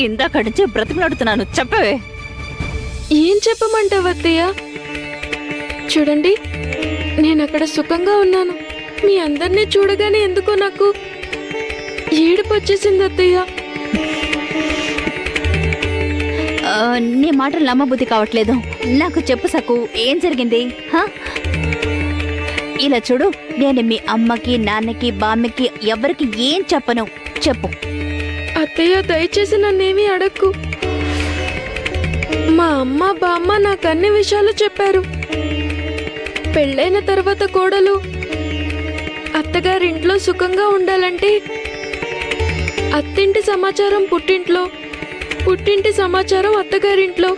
ఇందాక నుంచి బ్రతిమలాడుతున్నాను, చెప్పవే. ఏం చెప్పమంటావు అత్తయ్య? చూడండి, నేనక్కడ సుఖంగా ఉన్నాను. మీ అందరినీ చూడగానే ఎందుకో నాకు ఏడుపు వచ్చేసింది అత్తయ్య. నీ మాటలు నమ్మబుద్ధి కావట్లేదు. నాకు చెప్పు సక్కు, ఏం జరిగింది? ఇలా చూడు, నేను మీ అమ్మకి, నాన్నకి, బామ్మకి ఎవరికి ఏం చెప్పను. చెప్పు. అత్తయ్య, దయచేసి నన్నేమీ అడక్కు. మా అమ్మ బామ్మ నాకు అన్ని విషయాలు చెప్పారు. పెళ్ళైన తర్వాత కోడలు అత్తగారింట్లో సుఖంగా ఉండాలంటే అత్తింటి సమాచారం పుట్టింట్లో, పుట్టింటి సమాచారం అత్తగారింట్లో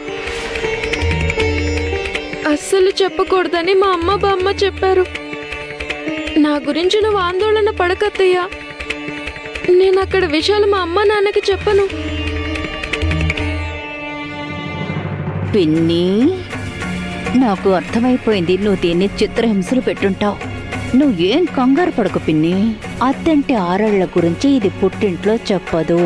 అస్సలు చెప్పకూడదని మా అమ్మ బామ్మ చెప్పారు. నా గురించి నువ్వు ఆందోళన పడకత్తయ్యా. నేను అక్కడ విషయాలు మా అమ్మ నాన్నకి చెప్పను. పిన్ని, నాకు అర్థమైపోయింది, నువ్వు దీన్ని చిత్రహింసలు పెట్టుంటావు. నువ్వేం కంగారు పడకు పిన్ని. అత్తంటి ఆరళ్ల గురించి ఇది పుట్టింట్లో చెప్పదు.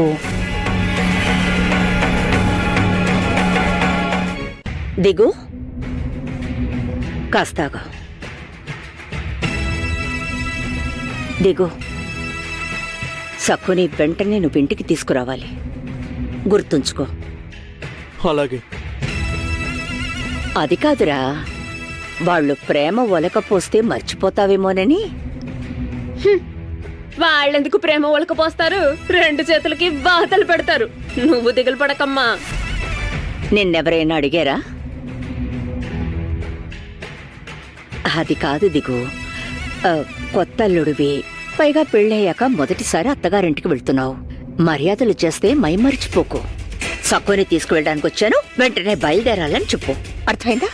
దిగు, కాస్తాగా దిగు. సక్కుని వెంటనే నువ్వు ఇంటికి తీసుకురావాలి, గుర్తుంచుకో. అలాగే. అది కాదురా, వాళ్ళు ప్రేమ ఒలకపోస్తే మర్చిపోతావేమోనని. వాళ్ళెందుకు ప్రేమ ఒలకపోస్తారు? 2 చేతులకి బాధలు పెడతారు. నువ్వు దిగులు పడకమ్మా. నిన్నెవరైనా అడిగారా? అది కాదు దిగు, కొత్తల్లుడివి, పైగా పెళ్ళయ్యాక మొదటిసారి అత్తగారింటికి వెళ్తున్నావు. మర్యాదలు చేస్తే మైమరిచిపోకు. సక్కుని తీసుకువెళ్ళడానికి వచ్చాను, వెంటనే బయలుదేరాలని చెప్పు. అర్థమైందా?